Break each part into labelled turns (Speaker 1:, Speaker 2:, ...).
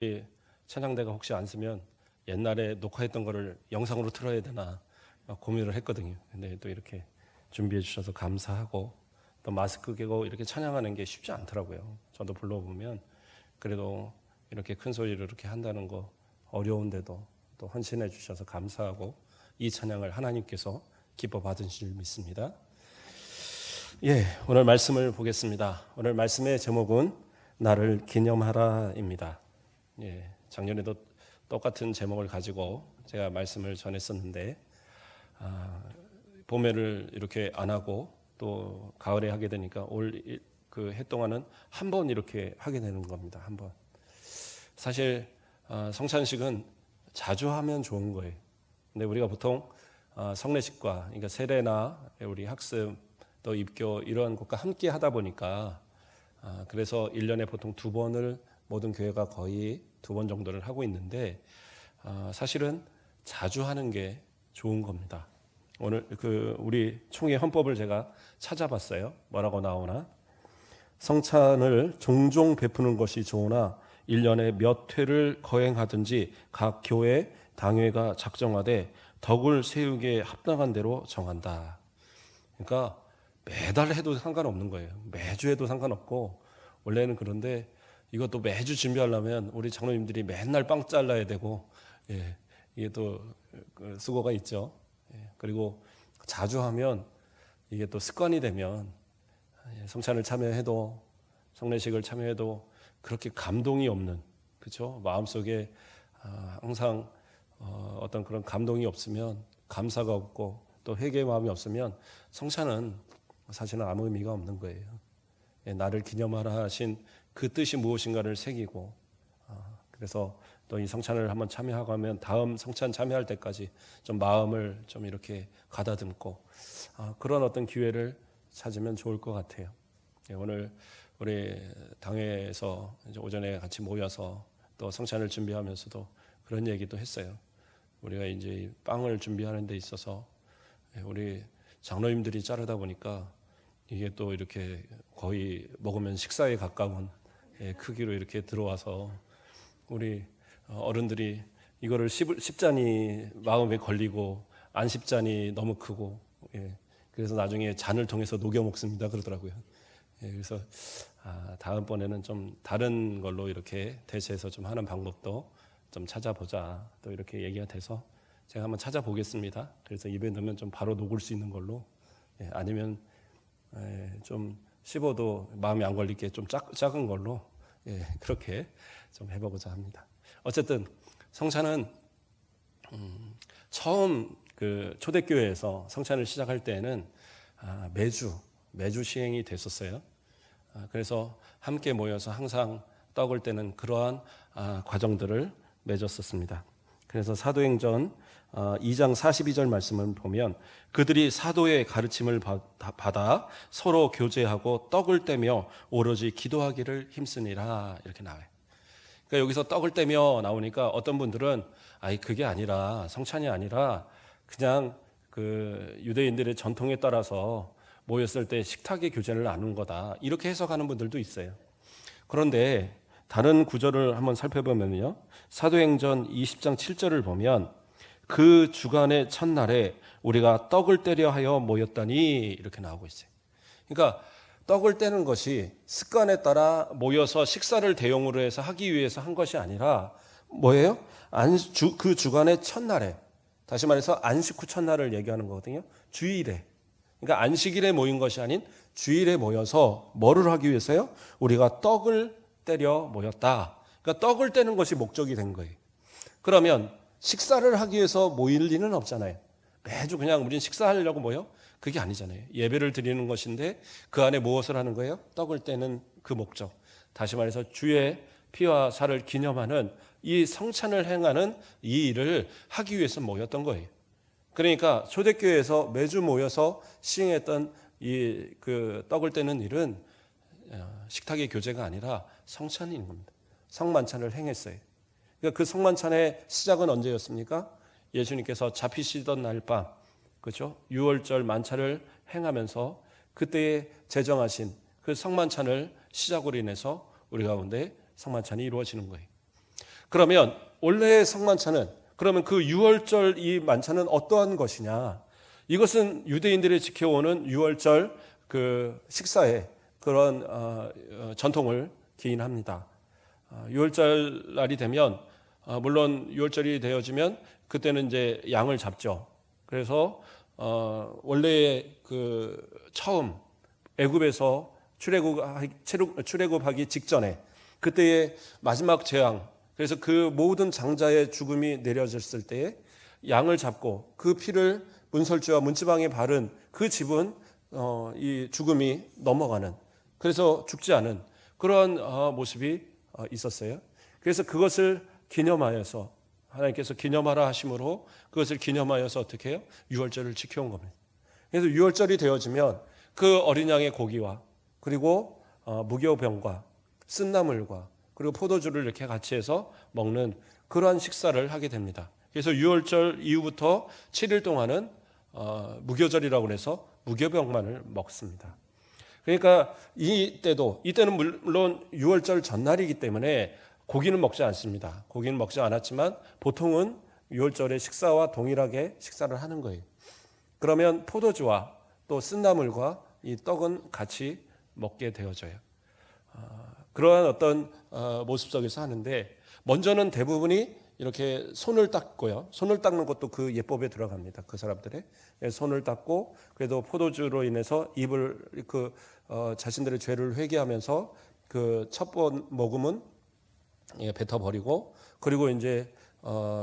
Speaker 1: 이 찬양대가 혹시 안 쓰면 옛날에 녹화했던 거를 영상으로 틀어야 되나 고민을 했거든요. 근데 또 이렇게 준비해 주셔서 감사하고, 또 마스크 끼고 이렇게 찬양하는 게 쉽지 않더라고요. 저도 불러보면 그래도 이렇게 큰 소리로 이렇게 한다는 거 어려운데도 또 헌신해 주셔서 감사하고, 이 찬양을 하나님께서 기뻐 받으실 줄 믿습니다. 오늘 말씀을 보겠습니다. 오늘 말씀의 제목은 나를 기념하라입니다. 작년에도 똑같은 제목을 가지고 제가 말씀을 전했었는데, 봄에를 이렇게 안 하고 또 가을에 하게 되니까 올 그 해 동안은 한 번 이렇게 하게 되는 겁니다. 한 번. 사실 성찬식은 자주 하면 좋은 거예요. 근데 우리가 보통 성례식과, 그러니까 세례나 우리 학습 또 입교 이런 것과 함께 하다 보니까 그래서 1년에 보통 2번을 모든 교회가 거의 2번 정도를 하고 있는데, 사실은 자주 하는 게 좋은 겁니다. 오늘 우리 총회 헌법을 제가 찾아봤어요. 뭐라고 나오나? 성찬을 종종 베푸는 것이 좋으나 1년에 몇 회를 거행하든지 각 교회 당회가 작정하되 덕을 세우기에 합당한 대로 정한다. 그러니까 매달 해도 상관없는 거예요. 매주 해도 상관없고, 원래는 그런데 이것도 매주 준비하려면 우리 장로님들이 맨날 빵 잘라야 되고, 이게 또 수고가 있죠. 그리고 자주 하면 이게 또 습관이 되면 성찬을 참여해도, 성례식을 참여해도 그렇게 감동이 없는, 그렇죠? 마음속에 항상 어떤 그런 감동이 없으면, 감사가 없고 또 회개의 마음이 없으면 성찬은 사실은 아무 의미가 없는 거예요. 나를 기념하라 하신 그 뜻이 무엇인가를 새기고, 그래서 또 이 성찬을 한번 참여하고 하면 다음 성찬 참여할 때까지 좀 마음을 좀 이렇게 가다듬고, 그런 어떤 기회를 찾으면 좋을 것 같아요. 오늘 우리 당회에서 이제 오전에 같이 모여서 또 성찬을 준비하면서도 그런 얘기도 했어요. 우리가 이제 빵을 준비하는 데 있어서 우리 장로님들이 자르다 보니까 이게 또 이렇게 거의 먹으면 식사에 가까운 크기로 이렇게 들어와서, 우리 어른들이 이거를 씹자니 마음에 걸리고 안 씹자니 너무 크고, 그래서 나중에 잔을 통해서 녹여 먹습니다 그러더라고요. 그래서 다음번에는 좀 다른 걸로 이렇게 대체해서 좀 하는 방법도 좀 찾아보자, 또 이렇게 얘기가 돼서 제가 한번 찾아보겠습니다. 그래서 입에 넣으면 좀 바로 녹을 수 있는 걸로, 아니면 좀 씹어도 마음에 안 걸리게 좀 작은 걸로, 그렇게 좀 해보고자 합니다. 어쨌든 성찬은 처음 그 초대교회에서 성찬을 시작할 때에는 매주 시행이 됐었어요. 그래서 함께 모여서 항상 떡을 떼는 그러한 과정들을 맺었었습니다. 그래서 사도행전 2장 42절 말씀을 보면, 그들이 사도의 가르침을 받아 서로 교제하고 떡을 떼며 오로지 기도하기를 힘쓰니라, 이렇게 나와요. 그러니까 여기서 떡을 떼며 나오니까 어떤 분들은 그게 아니라, 성찬이 아니라 그냥 그 유대인들의 전통에 따라서 모였을 때 식탁의 교제를 나눈 거다, 이렇게 해석하는 분들도 있어요. 그런데 다른 구절을 한번 살펴보면요, 사도행전 20장 7절을 보면 그 주간의 첫날에 우리가 떡을 떼려 하여 모였다니, 이렇게 나오고 있어요. 그러니까 떡을 떼는 것이 습관에 따라 모여서 식사를 대용으로 해서 하기 위해서 한 것이 아니라 뭐예요? 그 주간의 첫날에, 다시 말해서 안식 후 첫날을 얘기하는 거거든요. 주일에. 그러니까 안식일에 모인 것이 아닌 주일에 모여서 뭐를 하기 위해서요? 우리가 떡을 떼려 모였다. 그러니까 떡을 떼는 것이 목적이 된 거예요. 그러면 식사를 하기 위해서 모일 리는 없잖아요. 매주 그냥 우린 식사하려고 모여? 그게 아니잖아요. 예배를 드리는 것인데 그 안에 무엇을 하는 거예요? 떡을 떼는 그 목적. 다시 말해서 주의 피와 살을 기념하는 이 성찬을 행하는 이 일을 하기 위해서 모였던 거예요. 그러니까 초대교회에서 매주 모여서 시행했던 이 그 떡을 떼는 일은 식탁의 교제가 아니라 성찬인 겁니다. 성만찬을 행했어요. 그러니까 그 성만찬의 시작은 언제였습니까? 예수님께서 잡히시던 날 밤, 그렇죠? 6월절 만찬을 행하면서 그때에 제정하신 그 성만찬을 시작으로 인해서 우리 가운데 성만찬이 이루어지는 거예요. 그러면 원래의 성만찬은, 그러면 그 유월절 이 만찬은 어떠한 것이냐? 이것은 유대인들이 지켜오는 유월절 그 식사의 그런 전통을 기인합니다. 유월절 날이 되면 물론 유월절이 되어지면 그때는 이제 양을 잡죠. 그래서 원래 그 처음 애굽에서 출애굽하기 직전에 그때의 마지막 재앙, 그래서 그 모든 장자의 죽음이 내려졌을 때에 양을 잡고 그 피를 문설주와 문지방에 바른 그 집은 이 죽음이 넘어가는, 그래서 죽지 않은 그런 모습이 있었어요. 그래서 그것을 기념하여서 하나님께서 기념하라 하심으로 그것을 기념하여서 어떻게 해요? 유월절을 지켜온 겁니다. 그래서 유월절이 되어지면 그 어린 양의 고기와 그리고 무교병과 쓴나물과 그리고 포도주를 이렇게 같이 해서 먹는 그러한 식사를 하게 됩니다. 그래서 유월절 이후부터 7일 동안은 무교절이라고 해서 무교병만을 먹습니다. 그러니까 이때는 물론 유월절 전날이기 때문에 고기는 먹지 않습니다. 고기는 먹지 않았지만 보통은 유월절의 식사와 동일하게 식사를 하는 거예요. 그러면 포도주와 또 쓴나물과 이 떡은 같이 먹게 되어져요. 그러한 어떤 모습 속에서 하는데, 먼저는 대부분이 이렇게 손을 닦고요. 손을 닦는 것도 그 예법에 들어갑니다. 그 사람들의 손을 닦고, 그래도 포도주로 인해서 입을 자신들의 죄를 회개하면서 그 첫 번 모금은 뱉어버리고, 그리고 이제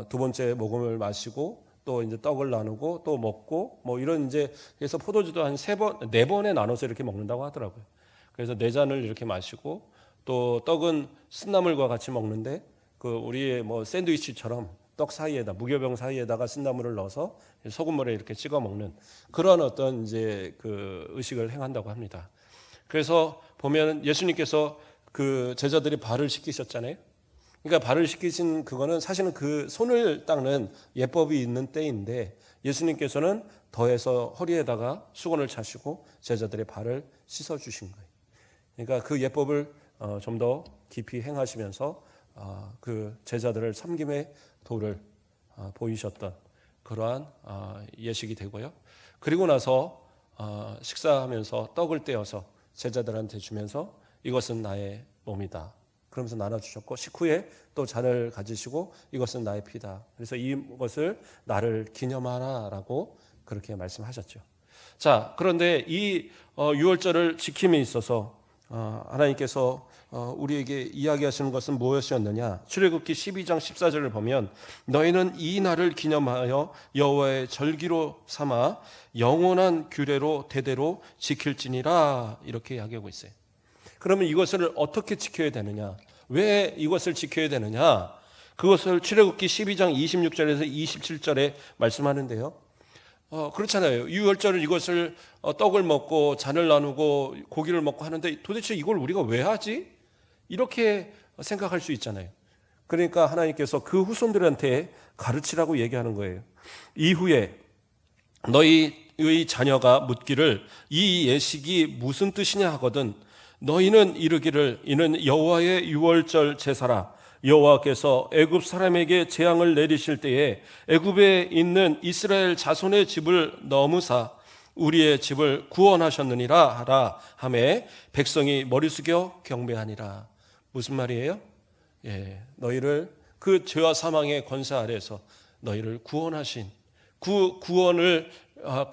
Speaker 1: 두 번째 모금을 마시고 또 이제 떡을 나누고 또 먹고 뭐 이런, 이제 그래서 포도주도 한 4번에 나눠서 이렇게 먹는다고 하더라고요. 그래서 4잔을 이렇게 마시고, 또 떡은 쓴나물과 같이 먹는데 그 우리의 뭐 샌드위치처럼 떡 사이에다, 무교병 사이에다가 쓴나물을 넣어서 소금물에 이렇게 찍어 먹는 그런 어떤 이제 그 의식을 행한다고 합니다. 그래서 보면 예수님께서 그 제자들이 발을 씻기셨잖아요. 그러니까 발을 씻기신 그거는 사실은 그 손을 닦는 예법이 있는 때인데, 예수님께서는 더해서 허리에다가 수건을 차시고 제자들의 발을 씻어 주신 거예요. 그러니까 그 예법을 좀 더 깊이 행하시면서 그 제자들을 섬김의 도를 보이셨던 그러한 예식이 되고요. 그리고 나서 식사하면서 떡을 떼어서 제자들한테 주면서 이것은 나의 몸이다 그러면서 나눠주셨고, 식후에 또 잔을 가지시고 이것은 나의 피다, 그래서 이것을 나를 기념하라라고 그렇게 말씀하셨죠. 자, 그런데 이 유월절을 지킴에 있어서 하나님께서 우리에게 이야기하시는 것은 무엇이었느냐? 출애굽기 12장 14절을 보면 너희는 이 날을 기념하여 여호와의 절기로 삼아 영원한 규례로 대대로 지킬지니라, 이렇게 이야기하고 있어요. 그러면 이것을 어떻게 지켜야 되느냐? 왜 이것을 지켜야 되느냐? 그것을 출애굽기 12장 26절에서 27절에 말씀하는데요. 그렇잖아요. 유월절은 이것을 떡을 먹고 잔을 나누고 고기를 먹고 하는데 도대체 이걸 우리가 왜 하지? 이렇게 생각할 수 있잖아요. 그러니까 하나님께서 그 후손들한테 가르치라고 얘기하는 거예요. 이후에 너희의 자녀가 묻기를 이 예식이 무슨 뜻이냐 하거든 너희는 이르기를 이는 여호와의 유월절 제사라. 여호와께서 애굽 사람에게 재앙을 내리실 때에 애굽에 있는 이스라엘 자손의 집을 넘으사 우리의 집을 구원하셨느니라 하라 하매 백성이 머리 숙여 경배하니라. 무슨 말이에요? 너희를 그 죄와 사망의 권세 아래에서 너희를 구원하신 그 구원을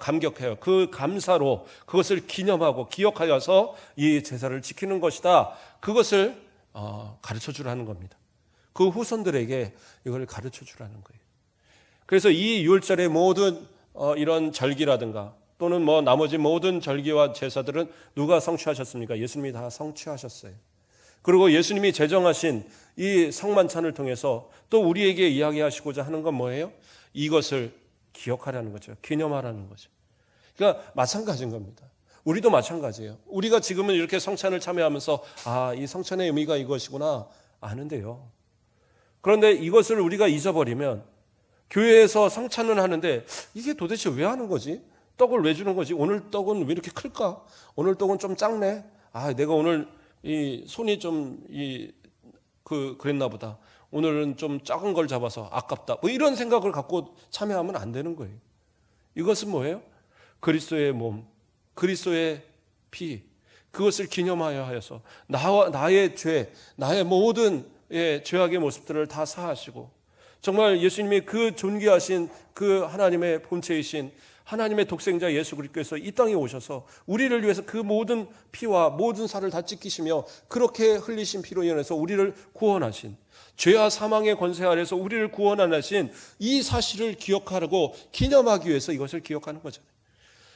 Speaker 1: 감격해요. 그 감사로 그것을 기념하고 기억하여서 이 제사를 지키는 것이다. 그것을 가르쳐 주라는 겁니다. 그 후손들에게 이걸 가르쳐 주라는 거예요. 그래서 이 유월절의 모든 이런 절기라든가 또는 뭐 나머지 모든 절기와 제사들은 누가 성취하셨습니까? 예수님이 다 성취하셨어요. 그리고 예수님이 제정하신 이 성만찬을 통해서 또 우리에게 이야기하시고자 하는 건 뭐예요? 이것을 기억하라는 거죠. 기념하라는 거죠. 그러니까 마찬가지인 겁니다. 우리도 마찬가지예요. 우리가 지금은 이렇게 성찬을 참여하면서 이 성찬의 의미가 이것이구나 아는데요. 그런데 이것을 우리가 잊어버리면 교회에서 성찬을 하는데 이게 도대체 왜 하는 거지? 떡을 왜 주는 거지? 오늘 떡은 왜 이렇게 클까? 오늘 떡은 좀 작네. 내가 오늘 이 손이 좀 그랬나 보다. 오늘은 좀 작은 걸 잡아서 아깝다. 뭐 이런 생각을 갖고 참여하면 안 되는 거예요. 이것은 뭐예요? 그리스도의 몸, 그리스도의 피, 그것을 기념하여 하여서 나의 죄, 나의 모든 죄악의 모습들을 다 사하시고, 정말 예수님이 그 존귀하신 그 하나님의 본체이신 하나님의 독생자 예수 그리스도께서 이 땅에 오셔서 우리를 위해서 그 모든 피와 모든 살을 다 찢기시며 그렇게 흘리신 피로 인해서 우리를 구원하신, 죄와 사망의 권세 아래서 우리를 구원하신 이 사실을 기억하고 기념하기 위해서 이것을 기억하는 거잖아요.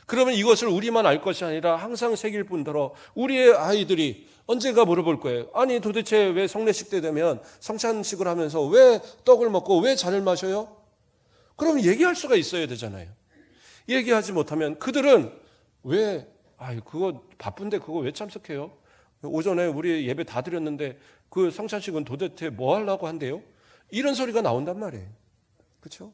Speaker 1: 그러면 이것을 우리만 알 것이 아니라 항상 새길 뿐더러 우리의 아이들이 언젠가 물어볼 거예요. 아니 도대체 왜 성례식 때 되면 성찬식을 하면서 왜 떡을 먹고 왜 잔을 마셔요? 그럼 얘기할 수가 있어야 되잖아요. 얘기하지 못하면 그들은 왜 그거 바쁜데 그거 왜 참석해요? 오전에 우리 예배 다 드렸는데 그 성찬식은 도대체 뭐 하려고 한대요? 이런 소리가 나온단 말이에요. 그렇죠?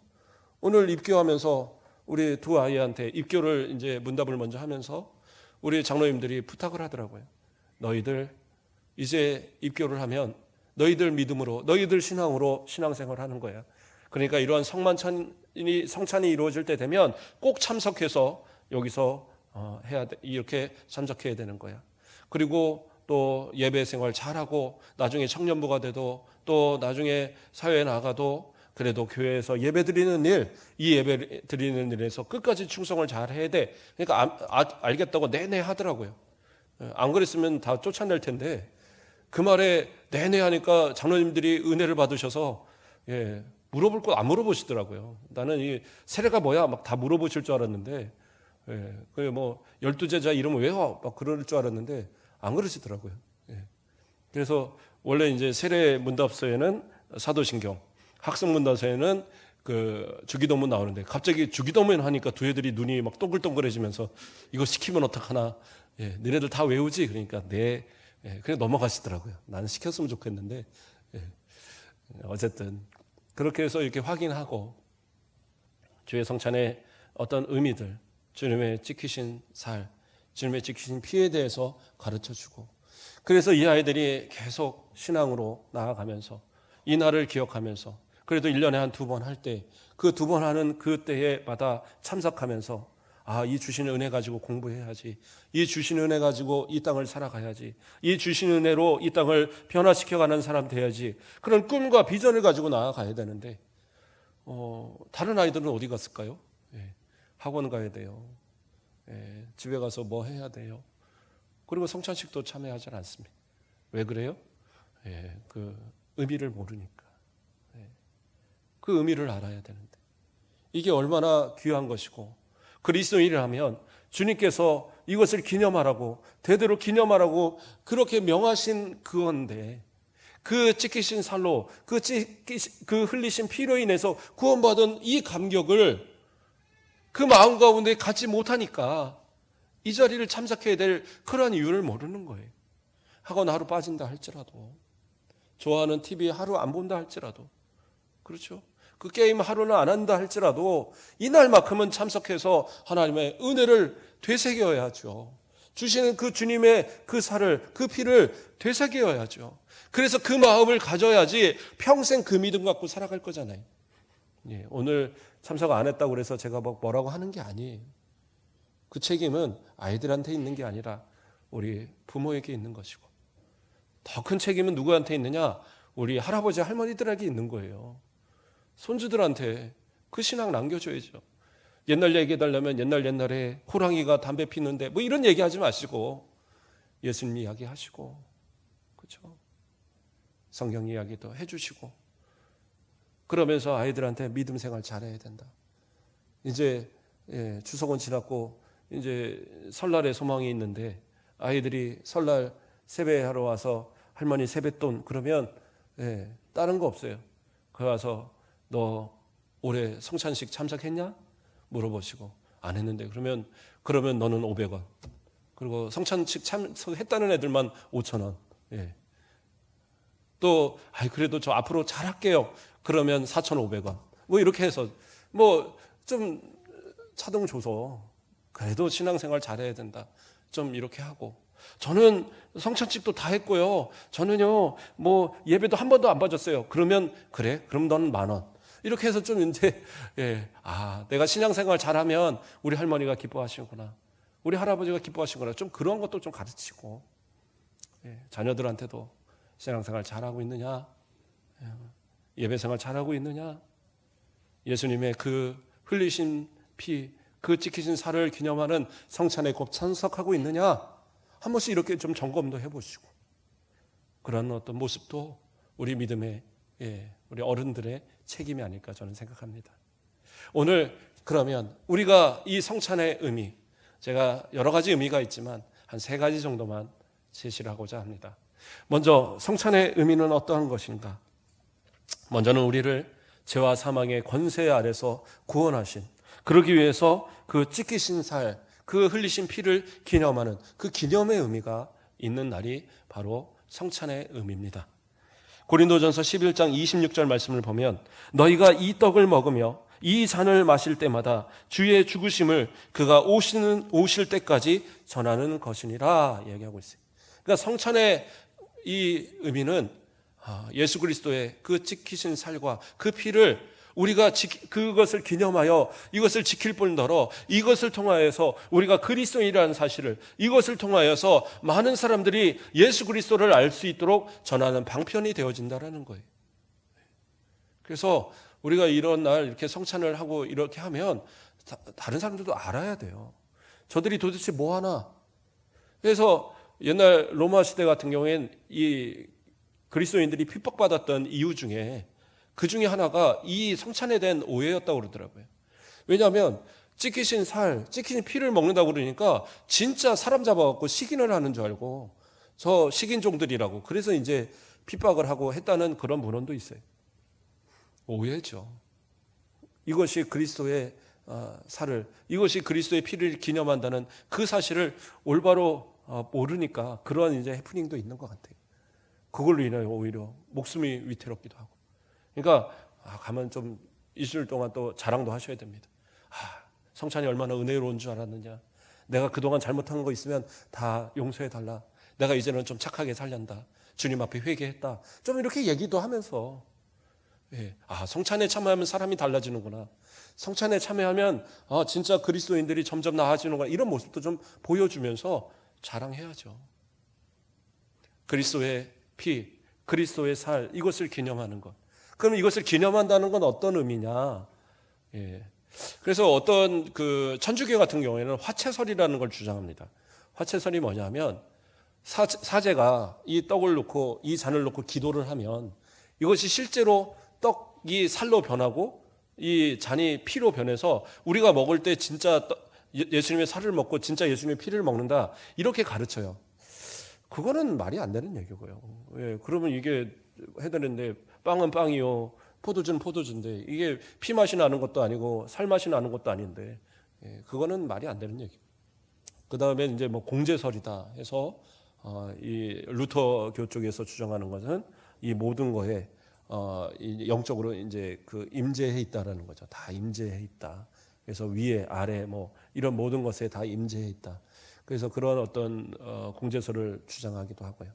Speaker 1: 오늘 입교하면서 우리 두 아이한테 입교를 이제 문답을 먼저 하면서 우리 장로님들이 부탁을 하더라고요. 너희들 이제 입교를 하면 너희들 믿음으로, 너희들 신앙으로 신앙생활을 하는 거야. 그러니까 이러한 성찬이 이루어질 때 되면 꼭 참석해서 여기서 해야 돼. 이렇게 참석해야 되는 거야. 그리고 또 예배 생활 잘하고 나중에 청년부가 돼도 또 나중에 사회에 나가도 그래도 교회에서 예배 드리는 일, 이 예배 드리는 일에서 끝까지 충성을 잘 해야 돼. 그러니까 알겠다고 내내 하더라고요. 안 그랬으면 다 쫓아낼 텐데 그 말에 내내 하니까 장로님들이 은혜를 받으셔서 물어볼 거 안 물어보시더라고요. 나는 이 세례가 뭐야 막 다 물어보실 줄 알았는데 그 뭐 12제자 이름 외워 막 그럴 줄 알았는데 안 그러시더라고요. 그래서 원래 이제 세례 문답서에는 사도신경, 학습 문답서에는 그 주기도문 나오는데 갑자기 주기도문 하니까 두 애들이 눈이 막 동글동글해지면서 이거 시키면 어떡하나? 너네들 다 외우지? 그러니까 그냥 넘어가시더라고요. 나는 시켰으면 좋겠는데 어쨌든 그렇게 해서 이렇게 확인하고 주의 성찬의 어떤 의미들, 주님의 지키신 살, 주님의 지키신 피에 대해서 가르쳐주고, 그래서 이 아이들이 계속 신앙으로 나아가면서 이 날을 기억하면서 그래도 1년에 한 2번 할 때 그 2번 하는 그 때에마다 참석하면서 이 주신 은혜 가지고 공부해야지, 이 주신 은혜 가지고 이 땅을 살아가야지, 이 주신 은혜로 이 땅을 변화시켜가는 사람 돼야지, 그런 꿈과 비전을 가지고 나아가야 되는데 다른 아이들은 어디 갔을까요? 학원 가야 돼요. 집에 가서 뭐 해야 돼요. 그리고 성찬식도 참여하지 않습니다. 왜 그래요? 그 의미를 모르니까. 그 의미를 알아야 되는데 이게 얼마나 귀한 것이고, 그리스도인이라면 주님께서 이것을 기념하라고, 대대로 기념하라고 그렇게 명하신 그건데, 그 찢기신 살로, 그 흘리신 피로 인해서 구원받은 이 감격을 그 마음 가운데 갖지 못하니까 이 자리를 참석해야 될 그러한 이유를 모르는 거예요. 학원 하루 빠진다 할지라도, 좋아하는 TV 하루 안 본다 할지라도, 그렇죠? 그 게임 하루는 안 한다 할지라도 이날만큼은 참석해서 하나님의 은혜를 되새겨야죠. 주시는 그 주님의 그 살을, 그 피를 되새겨야죠. 그래서 그 마음을 가져야지 평생 그 믿음 갖고 살아갈 거잖아요. 오늘 참석 안 했다고 그래서 제가 뭐라고 하는 게 아니에요. 그 책임은 아이들한테 있는 게 아니라 우리 부모에게 있는 것이고, 더 큰 책임은 누구한테 있느냐? 우리 할아버지 할머니들에게 있는 거예요. 손주들한테 그 신앙 남겨줘야죠. 옛날 얘기해달라면 옛날에 호랑이가 담배 피는데 뭐 이런 얘기하지 마시고 예수님 이야기 하시고, 그렇죠? 성경 이야기도 해주시고, 그러면서 아이들한테 믿음 생활 잘해야 된다. 이제 추석은 지났고 이제 설날에 소망이 있는데 아이들이 설날 세배하러 와서 할머니 세뱃돈 그러면 다른 거 없어요. 그 와서 너 올해 성찬식 참석했냐? 물어보시고 안 했는데 그러면 너는 500원. 그리고 성찬식 참석했다는 애들만 5,000원. 또 그래도 저 앞으로 잘할게요. 그러면 4,500원. 뭐 이렇게 해서 뭐 좀 차등 줘서 그래도 신앙생활 잘해야 된다. 좀 이렇게 하고, 저는 성찬식도 다 했고요. 저는요, 뭐 예배도 한 번도 안 빠졌어요. 그러면 그래? 그럼 너는 10,000원. 이렇게 해서 좀 이제 내가 신앙생활 잘하면 우리 할머니가 기뻐하시구나. 우리 할아버지가 기뻐하시구나. 좀 그런 것도 좀 가르치고 자녀들한테도 신앙생활 잘하고 있느냐? 예배생활 잘하고 있느냐? 예수님의 그 흘리신 피, 그 찍히신 살을 기념하는 성찬에 곧 참석하고 있느냐? 한 번씩 이렇게 좀 점검도 해보시고 그런 어떤 모습도 우리 믿음의 우리 어른들의 책임이 아닐까 저는 생각합니다. 오늘 그러면 우리가 이 성찬의 의미, 제가 여러 가지 의미가 있지만 한 3가지 정도만 제시를 하고자 합니다. 먼저 성찬의 의미는 어떠한 것인가? 먼저는 우리를 죄와 사망의 권세 아래서 구원하신, 그러기 위해서 그 찢기신 살, 그 흘리신 피를 기념하는 그 기념의 의미가 있는 날이 바로 성찬의 의미입니다. 고린도전서 11장 26절 말씀을 보면 너희가 이 떡을 먹으며 이 잔을 마실 때마다 주의 죽으심을 그가 오실 때까지 전하는 것이니라 얘기하고 있어요. 그러니까 성찬의 이 의미는 예수 그리스도의 그 찢기신 살과 그 피를 우리가 그것을 기념하여 이것을 지킬 뿐더러 이것을 통하여서 우리가 그리스도인이라는 사실을, 이것을 통하여서 많은 사람들이 예수 그리스도를 알 수 있도록 전하는 방편이 되어진다는 거예요. 그래서 우리가 이런 날 이렇게 성찬을 하고 이렇게 하면 다른 사람들도 알아야 돼요. 저들이 도대체 뭐 하나? 그래서 옛날 로마 시대 같은 경우에는 이 그리스도인들이 핍박받았던 이유 중에 그 중에 하나가 이 성찬에 대한 오해였다고 그러더라고요. 왜냐하면 찢기신 살, 찢기신 피를 먹는다고 그러니까 진짜 사람 잡아갖고 식인을 하는 줄 알고 저 식인종들이라고 그래서 이제 핍박을 하고 했다는 그런 문헌도 있어요. 오해죠. 이것이 그리스도의 살을, 이것이 그리스도의 피를 기념한다는 그 사실을 올바로 모르니까 그런 이제 해프닝도 있는 것 같아요. 그걸로 인하여 오히려 목숨이 위태롭기도 하고. 그러니까 가면 좀 일주일 동안 또 자랑도 하셔야 됩니다. 성찬이 얼마나 은혜로운 줄 알았느냐. 내가 그동안 잘못한 거 있으면 다 용서해달라. 내가 이제는 좀 착하게 살련다. 주님 앞에 회개했다. 좀 이렇게 얘기도 하면서 성찬에 참여하면 사람이 달라지는구나. 성찬에 참여하면 진짜 그리스도인들이 점점 나아지는구나. 이런 모습도 좀 보여주면서 자랑해야죠. 그리스도의 피, 그리스도의 살, 이것을 기념하는 것. 그럼 이것을 기념한다는 건 어떤 의미냐? 그래서 어떤 그 천주교 같은 경우에는 화채설이라는 걸 주장합니다. 화채설이 뭐냐면 사제가 이 떡을 놓고 이 잔을 놓고 기도를 하면 이것이 실제로 떡이 살로 변하고 이 잔이 피로 변해서 우리가 먹을 때 진짜 예수님의 살을 먹고 진짜 예수님의 피를 먹는다 이렇게 가르쳐요. 그거는 말이 안 되는 얘기고요. 그러면 이게 해드는데 빵은 빵이요, 포도주는 포도주인데 이게 피 맛이 나는 것도 아니고 살 맛이 나는 것도 아닌데 그거는 말이 안 되는 얘기. 그 다음에 이제 뭐 공제설이다 해서 이 루터교 쪽에서 주장하는 것은 이 모든 거에 영적으로 이제 그 임재해 있다라는 거죠. 다 임재해 있다. 그래서 위에 아래 뭐 이런 모든 것에 다 임재해 있다. 그래서 그런 어떤 공제설을 주장하기도 하고요.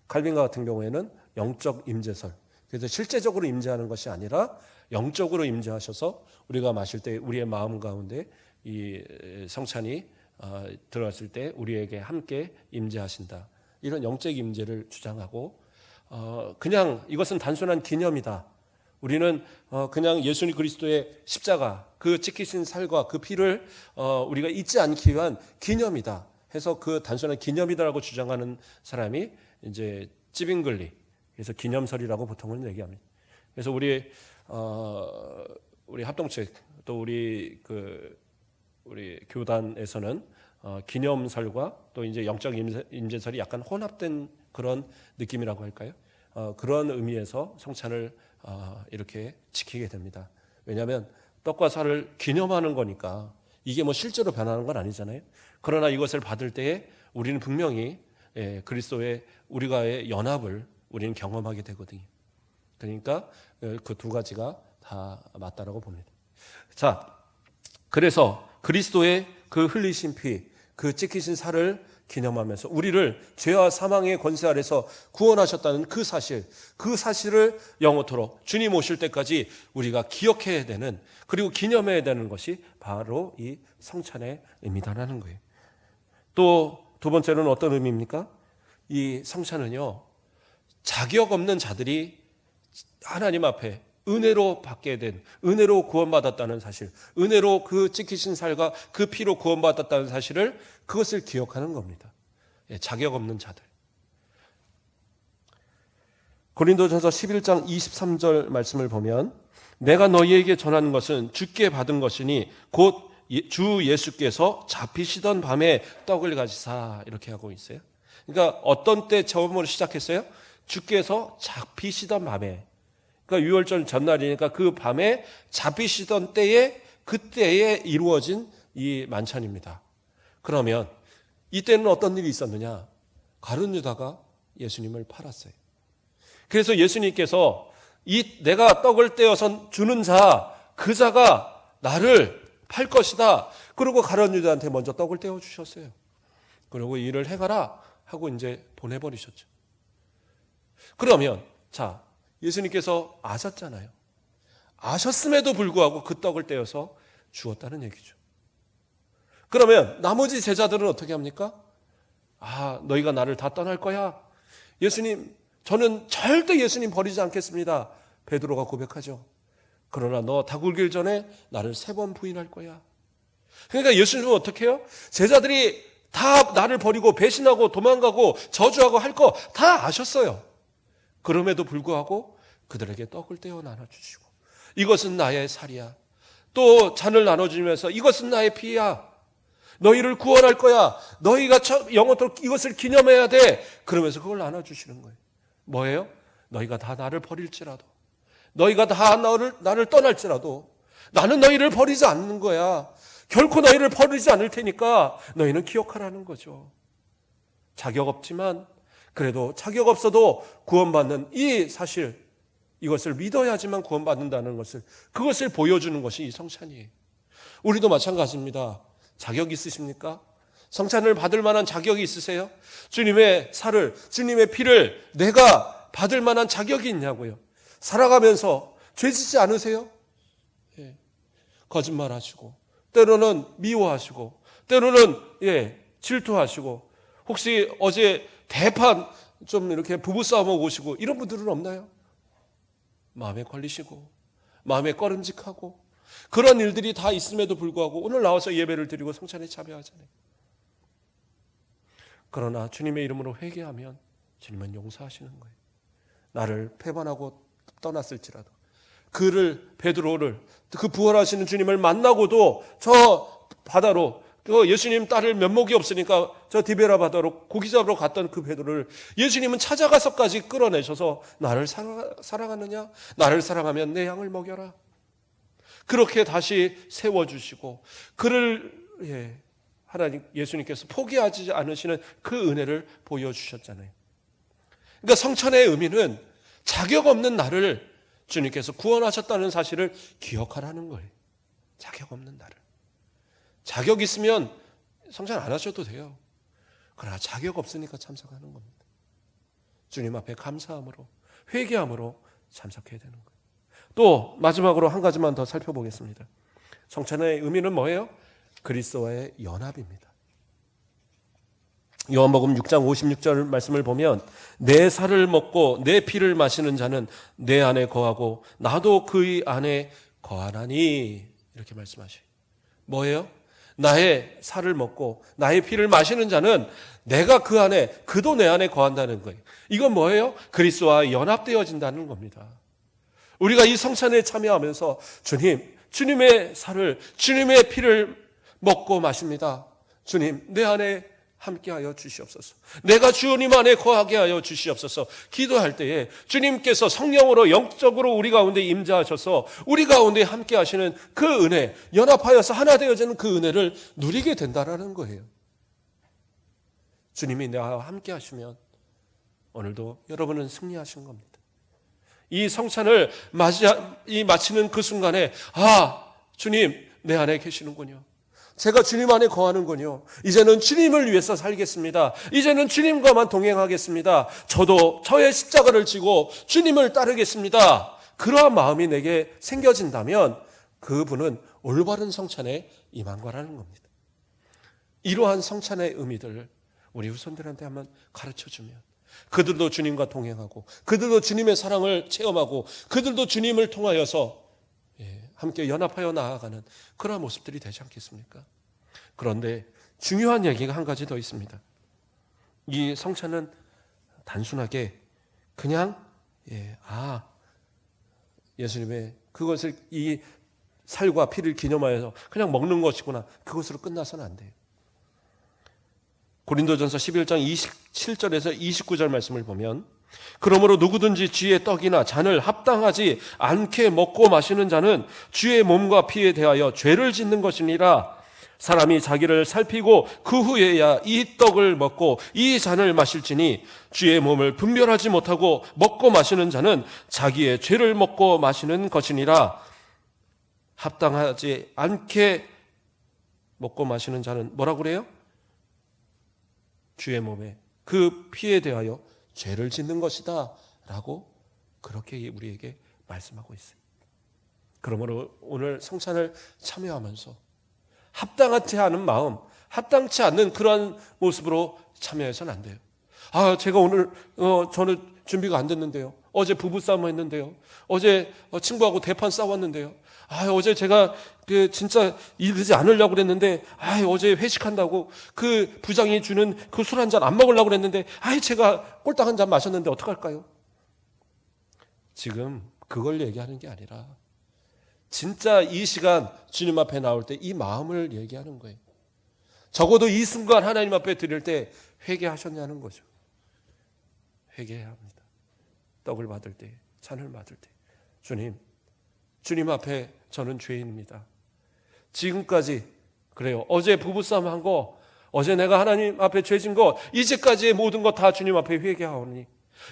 Speaker 1: 칼빈과 같은 경우에는 영적 임재설. 그래서 실제적으로 임재하는 것이 아니라 영적으로 임재하셔서 우리가 마실 때 우리의 마음 가운데 이 성찬이 들어갔을 때 우리에게 함께 임재하신다. 이런 영적 임재를 주장하고 그냥 이것은 단순한 기념이다. 우리는 그냥 예수 그리스도의 십자가, 그 찢기신 살과 그 피를 우리가 잊지 않기 위한 기념이다. 해서 그 단순한 기념이다라고 주장하는 사람이 이제 찌빙글리, 그래서 기념설이라고 보통은 얘기합니다. 그래서 우리 합동측 또 우리 교단에서는 기념설과 또 이제 영적 임재설이 약간 혼합된 그런 느낌이라고 할까요? 그런 의미에서 성찬을 이렇게 지키게 됩니다. 왜냐하면 떡과 살을 기념하는 거니까 이게 뭐 실제로 변하는 건 아니잖아요. 그러나 이것을 받을 때에 우리는 분명히 그리스도의 우리가의 연합을 우리는 경험하게 되거든요. 그러니까 그 두 가지가 다 맞다라고 봅니다. 자, 그래서 그리스도의 그 흘리신 피, 그 찢기신 살을 기념하면서 우리를 죄와 사망의 권세 아래서 구원하셨다는 그 사실을 영원토록 주님 오실 때까지 우리가 기억해야 되는, 그리고 기념해야 되는 것이 바로 이 성찬의 의미다라는 거예요. 또 두 번째로는 어떤 의미입니까? 이 성찬은요, 자격 없는 자들이 하나님 앞에 은혜로 받게 된, 은혜로 구원받았다는 사실, 은혜로 그 찍히신 살과 그 피로 구원받았다는 사실을, 그것을 기억하는 겁니다. 자격 없는 자들. 고린도전서 11장 23절 말씀을 보면, 내가 너희에게 전하는 것은 주께 받은 것이니 곧 주 예수께서 잡히시던 밤에 떡을 가지사, 이렇게 하고 있어요. 그러니까 어떤 때 처음으로 시작했어요? 주께서 잡히시던 밤에, 그러니까 유월절 전날이니까 그 밤에 잡히시던 때에, 그때에 이루어진 이 만찬입니다. 그러면 이때는 어떤 일이 있었느냐? 가룟 유다가 예수님을 팔았어요. 그래서 예수님께서 내가 떡을 떼어서 주는 자, 그 자가 나를 팔 것이다. 그리고 가룟 유다한테 먼저 떡을 떼어 주셨어요. 그리고 이 일을 행하라 하고 이제 보내버리셨죠. 그러면 자, 예수님께서 아셨잖아요. 아셨음에도 불구하고 그 떡을 떼어서 주었다는 얘기죠. 그러면 나머지 제자들은 어떻게 합니까? 너희가 나를 다 떠날 거야. 예수님, 저는 절대 예수님 버리지 않겠습니다. 베드로가 고백하죠. 그러나 너 다 굴길 전에 나를 3번 부인할 거야. 그러니까 예수님은 어떻게 해요? 제자들이 다 나를 버리고 배신하고 도망가고 저주하고 할 거 다 아셨어요. 그럼에도 불구하고 그들에게 떡을 떼어 나눠주시고, 이것은 나의 살이야. 또 잔을 나눠주면서 이것은 나의 피야. 너희를 구원할 거야. 너희가 영원토록 이것을 기념해야 돼. 그러면서 그걸 나눠주시는 거예요. 뭐예요? 너희가 다 나를 버릴지라도, 너희가 다 나를 떠날지라도 나는 너희를 버리지 않는 거야. 결코 너희를 버리지 않을 테니까 너희는 기억하라는 거죠. 자격 없지만, 그래도 자격 없어도 구원받는 이 사실, 이것을 믿어야지만 구원받는다는 것을, 그것을 보여주는 것이 이 성찬이에요. 우리도 마찬가지입니다. 자격 있으십니까? 성찬을 받을 만한 자격이 있으세요? 주님의 살을, 주님의 피를 내가 받을 만한 자격이 있냐고요. 살아가면서 죄짓지 않으세요? 거짓말하시고, 때로는 미워하시고, 때로는 질투하시고, 혹시 어제 대판 좀 이렇게 부부싸움하고 오시고 이런 분들은 없나요? 마음에 걸리시고 마음에 꺼름직하고 그런 일들이 다 있음에도 불구하고 오늘 나와서 예배를 드리고 성찬에 참여하잖아요. 그러나 주님의 이름으로 회개하면 주님은 용서하시는 거예요. 나를 패반하고 떠났을지라도, 베드로를, 그 부활하시는 주님을 만나고도 저 바다로, 예수님 따를 면목이 없으니까 저 디베라 바다로 고기 잡으러 갔던 그 베드로를 예수님은 찾아가서까지 끌어내셔서 나를 사랑하느냐? 나를 사랑하면 내 양을 먹여라. 그렇게 다시 세워주시고, 그를 하나님 예수님께서 포기하지 않으시는 그 은혜를 보여주셨잖아요. 그러니까 성찬의 의미는 자격 없는 나를 주님께서 구원하셨다는 사실을 기억하라는 거예요. 자격 없는 나를. 자격 있으면 성찬 안 하셔도 돼요. 그러나 자격 없으니까 참석하는 겁니다. 주님 앞에 감사함으로, 회개함으로 참석해야 되는 거예요. 또 마지막으로 한 가지만 더 살펴보겠습니다. 성찬의 의미는 뭐예요? 그리스도와의 연합입니다. 요한복음 6장 56절 말씀을 보면, 내 살을 먹고 내 피를 마시는 자는 내 안에 거하고 나도 그의 안에 거하나니, 이렇게 말씀하셔요. 뭐예요? 나의 살을 먹고 나의 피를 마시는 자는 내가 그 안에, 그도 내 안에 거한다는 거예요. 이건 뭐예요? 그리스도와 연합되어진다는 겁니다. 우리가 이 성찬에 참여하면서 주님의 살을, 주님의 피를 먹고 마십니다. 주님, 내 안에 함께하여 주시옵소서. 내가 주님 안에 거하게 하여 주시옵소서. 기도할 때에 주님께서 성령으로 영적으로 우리 가운데 임재하셔서 우리 가운데 함께하시는 그 은혜, 연합하여서 하나 되어지는 그 은혜를 누리게 된다라는 거예요. 주님이 나와 함께하시면 오늘도 여러분은 승리하신 겁니다. 이 성찬을 마치는 그 순간에, 주님 내 안에 계시는군요. 제가 주님 안에 거하는군요. 이제는 주님을 위해서 살겠습니다. 이제는 주님과만 동행하겠습니다. 저도 저의 십자가를 지고 주님을 따르겠습니다. 그러한 마음이 내게 생겨진다면 그분은 올바른 성찬에 임한 거라는 겁니다. 이러한 성찬의 의미들을 우리 후손들한테 한번 가르쳐주면 그들도 주님과 동행하고 그들도 주님의 사랑을 체험하고 그들도 주님을 통하여서 함께 연합하여 나아가는 그러한 모습들이 되지 않겠습니까? 그런데 중요한 얘기가 한 가지 더 있습니다. 이 성찬은 단순하게 그냥 예수님의 그것을 이 살과 피를 기념하여서 그냥 먹는 것이구나, 그것으로 끝나서는 안 돼요. 고린도전서 11장 27절에서 29절 말씀을 보면 그러므로 누구든지 주의 떡이나 잔을 합당하지 않게 먹고 마시는 자는 주의 몸과 피에 대하여 죄를 짓는 것이니라. 사람이 자기를 살피고 그 후에야 이 떡을 먹고 이 잔을 마실지니 주의 몸을 분별하지 못하고 먹고 마시는 자는 자기의 죄를 먹고 마시는 것이니라. 합당하지 않게 먹고 마시는 자는 뭐라고 그래요? 주의 몸에 그 피에 대하여 죄를 짓는 것이다 라고 그렇게 우리에게 말씀하고 있어요. 그러므로 오늘 성찬을 참여하면서 합당하지 않은 마음, 합당치 않는 그러한 모습으로 참여해서는 안 돼요. 제가 오늘 저는 준비가 안 됐는데요. 어제 부부싸움 했는데요. 어제 친구하고 대판 싸웠는데요. 어제 제가 진짜 이러지 않으려고 그랬는데 어제 회식한다고 그 부장이 주는 그 술 한 잔 안 먹으려고 그랬는데 제가 꼴딱 한 잔 마셨는데 어떡할까요? 지금 그걸 얘기하는 게 아니라 진짜 이 시간 주님 앞에 나올 때 이 마음을 얘기하는 거예요. 적어도 이 순간 하나님 앞에 드릴 때 회개하셨냐는 거죠. 회개해야 합니다. 떡을 받을 때, 잔을 받을 때 주님 앞에 저는 죄인입니다. 지금까지 그래요. 어제 부부싸움 한 거, 어제 내가 하나님 앞에 죄진 거, 이제까지의 모든 거 다 주님 앞에 회개하오니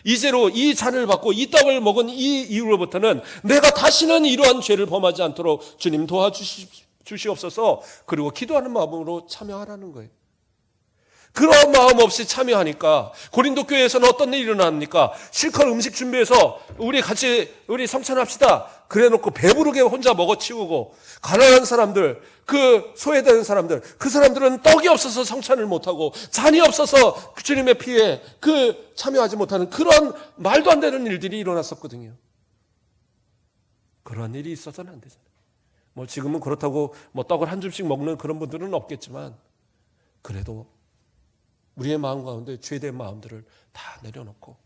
Speaker 1: 이제로 이 잔을 받고 이 떡을 먹은 이 이후로부터는 내가 다시는 이러한 죄를 범하지 않도록 주님 도와주시옵소서. 그리고 기도하는 마음으로 참여하라는 거예요. 그런 마음 없이 참여하니까 고린도 교회에서는 어떤 일이 일어납니까? 실컷 음식 준비해서 우리 성찬합시다. 그래놓고 배부르게 혼자 먹어치우고 가난한 사람들, 그 소외되는 사람들, 그 사람들은 떡이 없어서 성찬을 못하고 잔이 없어서 주님의 피에 참여하지 못하는 그런 말도 안 되는 일들이 일어났었거든요. 그런 일이 있어서는 안 되잖아요. 지금은 그렇다고 떡을 한 줌씩 먹는 그런 분들은 없겠지만 그래도 우리의 마음 가운데 죄된 마음들을 다 내려놓고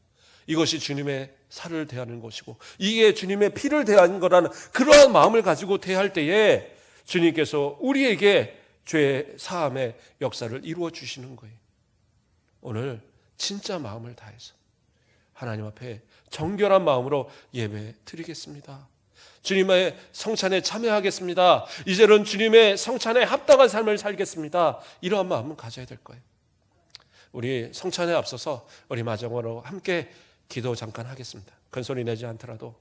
Speaker 1: 이것이 주님의 살을 대하는 것이고 이게 주님의 피를 대하는 거라는 그러한 마음을 가지고 대할 때에 주님께서 우리에게 죄 사함의 역사를 이루어 주시는 거예요. 오늘 진짜 마음을 다해서 하나님 앞에 정결한 마음으로 예배 드리겠습니다. 주님의 성찬에 참여하겠습니다. 이제는 주님의 성찬에 합당한 삶을 살겠습니다. 이러한 마음은 가져야 될 거예요. 우리 성찬에 앞서서 우리 마지막으로 함께 기도 잠깐 하겠습니다. 큰 소리 내지 않더라도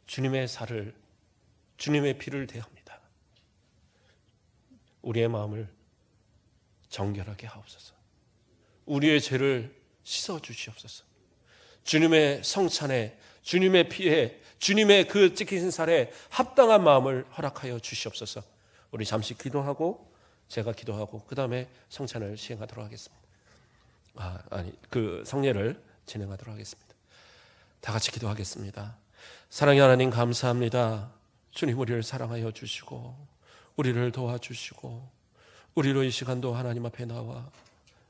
Speaker 1: 주님의 살을, 주님의 피를 대합니다. 우리의 마음을 정결하게 하옵소서. 우리의 죄를 씻어 주시옵소서. 주님의 성찬에, 주님의 피에, 주님의 그 찢기신 살에 합당한 마음을 허락하여 주시옵소서. 우리 잠시 기도하고 제가 기도하고 그 다음에 성찬을 시행하도록 하겠습니다. 성례를 진행하도록 하겠습니다. 다 같이 기도하겠습니다. 사랑의 하나님 감사합니다. 주님 우리를 사랑하여 주시고 우리를 도와주시고 우리로 이 시간도 하나님 앞에 나와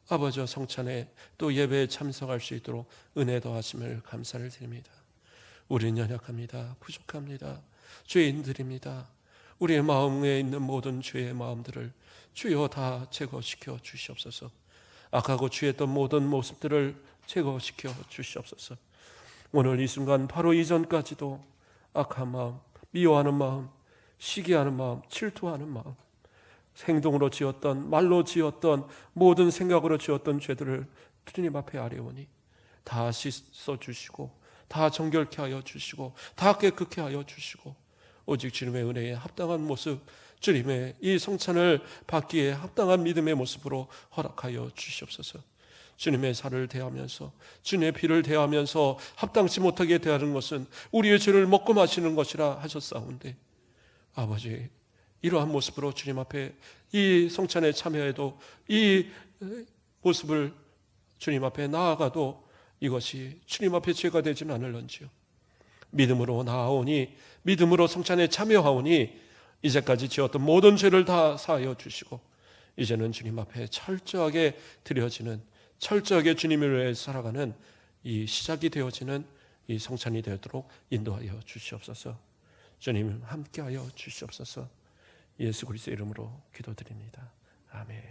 Speaker 1: 아버지 성찬에 또 예배에 참석할 수 있도록 은혜 더하심을 감사를 드립니다. 우리는 연약합니다. 부족합니다. 죄인들입니다. 우리의 마음에 있는 모든 죄의 마음들을 주여 다 제거시켜 주시옵소서. 악하고 취했던 모든 모습들을 제거시켜 주시옵소서. 오늘 이 순간 바로 이전까지도 악한 마음, 미워하는 마음, 시기하는 마음, 질투하는 마음, 행동으로 지었던, 말로 지었던, 모든 생각으로 지었던 죄들을 주님 앞에 아뢰오니 다 씻어 주시고 다 정결케 하여 주시고 다 깨끗게 하여 주시고 오직 주님의 은혜에 합당한 모습, 주님의 이 성찬을 받기에 합당한 믿음의 모습으로 허락하여 주시옵소서. 주님의 살을 대하면서, 주님의 피를 대하면서 합당치 못하게 대하는 것은 우리의 죄를 먹고 마시는 것이라 하셨사온데, 아버지, 이러한 모습으로 주님 앞에 이 성찬에 참여해도, 이 모습을 주님 앞에 나아가도 이것이 주님 앞에 죄가 되지는 않을런지요. 믿음으로 나아오니, 믿음으로 성찬에 참여하오니 이제까지 지었던 모든 죄를 다 사하여 주시고, 이제는 주님 앞에 철저하게 드려지는, 철저하게 주님을 위해 살아가는 이 시작이 되어지는 이 성찬이 되도록 인도하여 주시옵소서. 주님 함께하여 주시옵소서. 예수 그리스도의 이름으로 기도드립니다. 아멘.